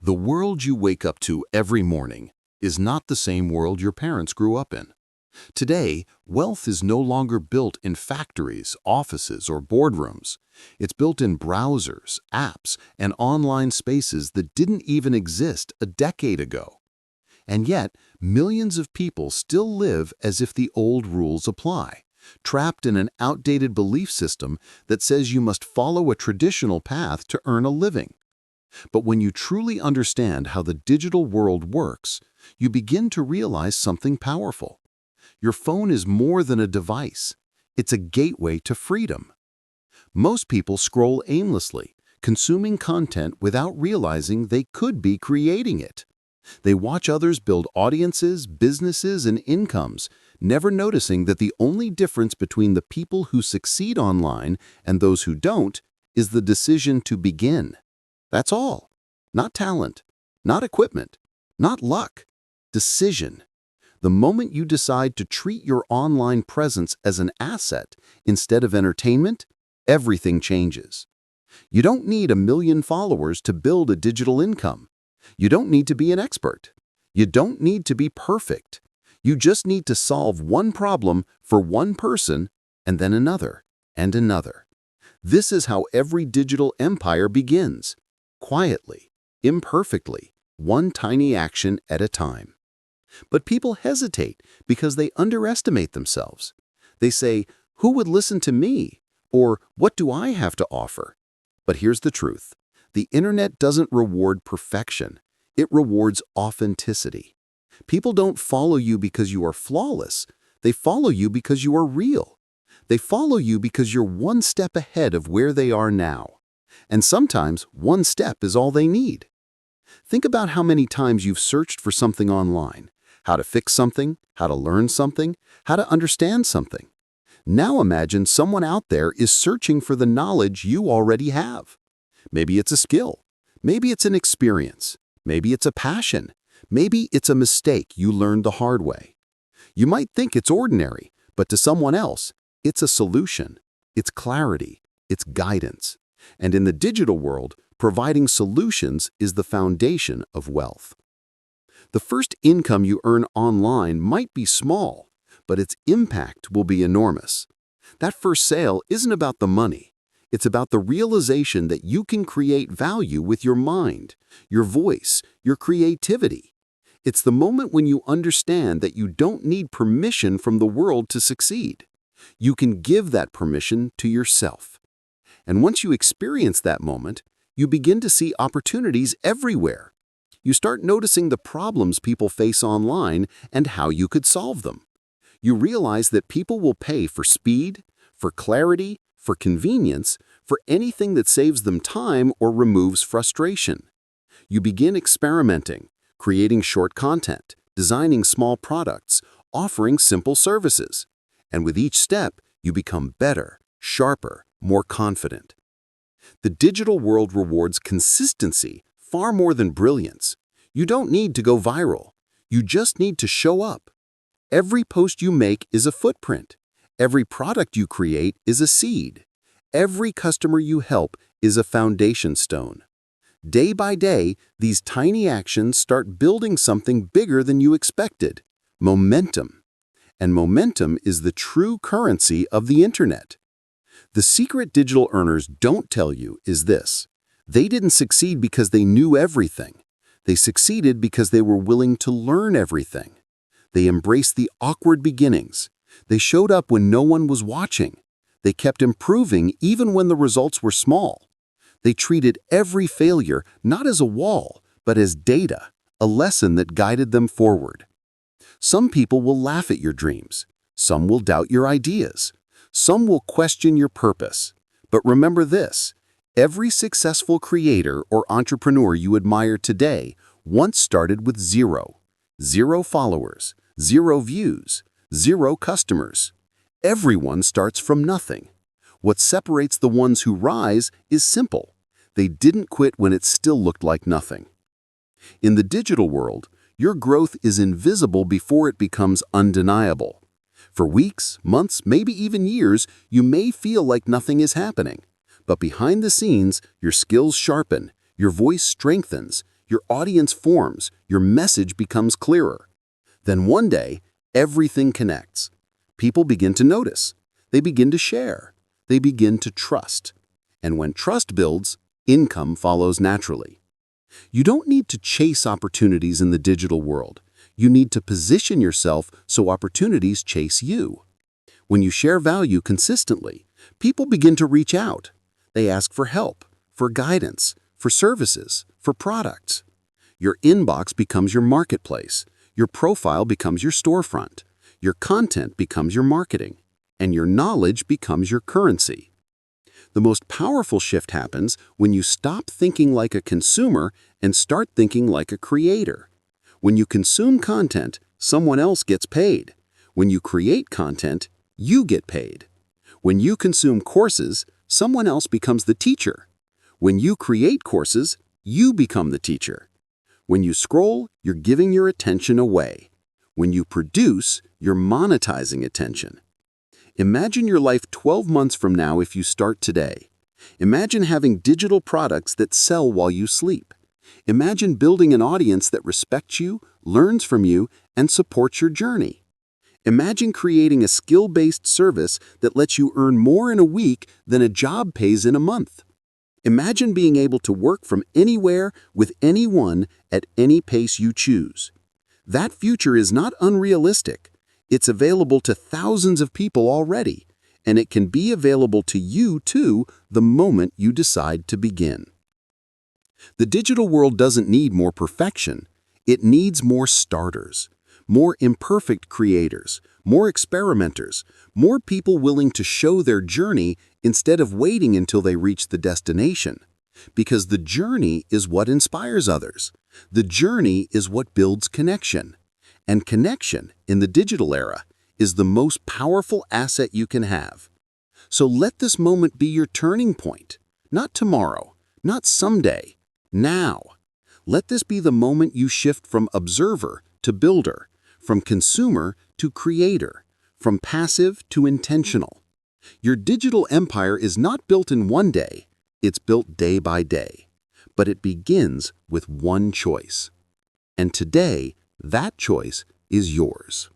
The world you wake up to every morning is not the same world your parents grew up in. Today, wealth is no longer built in factories, offices, or boardrooms. It's built in browsers, apps, and online spaces that didn't even exist a decade ago. And yet, millions of people still live as if the old rules apply, trapped in an outdated belief system that says you must follow a traditional path to earn a living. But when you truly understand how the digital world works, you begin to realize something powerful. Your phone is more than a device. It's a gateway to freedom. Most people scroll aimlessly, consuming content without realizing they could be creating it. They watch others build audiences, businesses, and incomes, never noticing that the only difference between the people who succeed online and those who don't is the decision to begin. That's all. Not talent, not equipment, not luck. Decision. The moment you decide to treat your online presence as an asset instead of entertainment, everything changes. You don't need 1 million followers to build a digital income. You don't need to be an expert. You don't need to be perfect. You just need to solve one problem for one person and then another and another. This is how every digital empire begins. Quietly, imperfectly, one tiny action at a time. But people hesitate because they underestimate themselves. They say, "Who would listen to me?" Or, "What do I have to offer?" But here's the truth. The internet doesn't reward perfection. It rewards authenticity. People don't follow you because you are flawless. They follow you because you are real. They follow you because you're one step ahead of where they are now. And sometimes one step is all they need. Think about how many times you've searched for something online. How to fix something, how to learn something, how to understand something. Now imagine someone out there is searching for the knowledge you already have. Maybe it's a skill. Maybe it's an experience. Maybe it's a passion. Maybe it's a mistake you learned the hard way. You might think it's ordinary, but to someone else, it's a solution. It's clarity. It's guidance. And in the digital world, providing solutions is the foundation of wealth. The first income you earn online might be small, but its impact will be enormous. That first sale isn't about the money. It's about the realization that you can create value with your mind, your voice, your creativity. It's the moment when you understand that you don't need permission from the world to succeed. You can give that permission to yourself. And once you experience that moment, you begin to see opportunities everywhere. You start noticing the problems people face online and how you could solve them. You realize that people will pay for speed, for clarity, for convenience, for anything that saves them time or removes frustration. You begin experimenting, creating short content, designing small products, offering simple services. And with each step, you become better, sharper, more confident. The digital world rewards consistency far more than brilliance. You don't need to go viral. You just need to show up. Every post you make is a footprint. Every product you create is a seed. Every customer you help is a foundation stone. Day by day, these tiny actions start building something bigger than you expected: momentum. And momentum is the true currency of the internet. The secret digital earners don't tell you is this: they didn't succeed because they knew everything. They succeeded because they were willing to learn everything. They embraced the awkward beginnings. They showed up when no one was watching. They kept improving even when the results were small. They treated every failure not as a wall, but as data, a lesson that guided them forward. Some people will laugh at your dreams. Some will doubt your ideas. Some will question your purpose. But remember this: every successful creator or entrepreneur you admire today once started with zero. 0 followers, 0 views, 0 customers. Everyone starts from nothing. What separates the ones who rise is simple. They didn't quit when it still looked like nothing. In the digital world, your growth is invisible before it becomes undeniable. For weeks, months, maybe even years, you may feel like nothing is happening. But behind the scenes, your skills sharpen, your voice strengthens, Your audience forms, your message becomes clearer. Then one day, everything connects. People begin to notice. They begin to share. They begin to trust. And when trust builds, income follows naturally. You don't need to chase opportunities in the digital world. You need to position yourself so opportunities chase you. When you share value consistently, people begin to reach out. They ask for help, for guidance, for services, for products. Your inbox becomes your marketplace. Your profile becomes your storefront. Your content becomes your marketing. And your knowledge becomes your currency. The most powerful shift happens when you stop thinking like a consumer and start thinking like a creator. When you consume content, someone else gets paid. When you create content, you get paid. When you consume courses, someone else becomes the teacher. When you create courses, you become the teacher. When you scroll, you're giving your attention away. When you produce, you're monetizing attention. Imagine your life 12 months from now if you start today. Imagine having digital products that sell while you sleep. Imagine building an audience that respects you, learns from you, and supports your journey. Imagine creating a skill-based service that lets you earn more in a week than a job pays in a month. Imagine being able to work from anywhere with anyone at any pace you choose. That future is not unrealistic. It's available to thousands of people already, and it can be available to you too the moment you decide to begin. The digital world doesn't need more perfection. It needs more starters, more imperfect creators, more experimenters, more people willing to show their journey instead of waiting until they reach the destination. Because the journey is what inspires others. The journey is what builds connection. And connection, in the digital era, is the most powerful asset you can have. So let this moment be your turning point. Not tomorrow, not someday, now. Let this be the moment you shift from observer to builder, from consumer to creator, from passive to intentional. Your digital empire is not built in one day, it's built day by day. But it begins with one choice. And today, that choice is yours.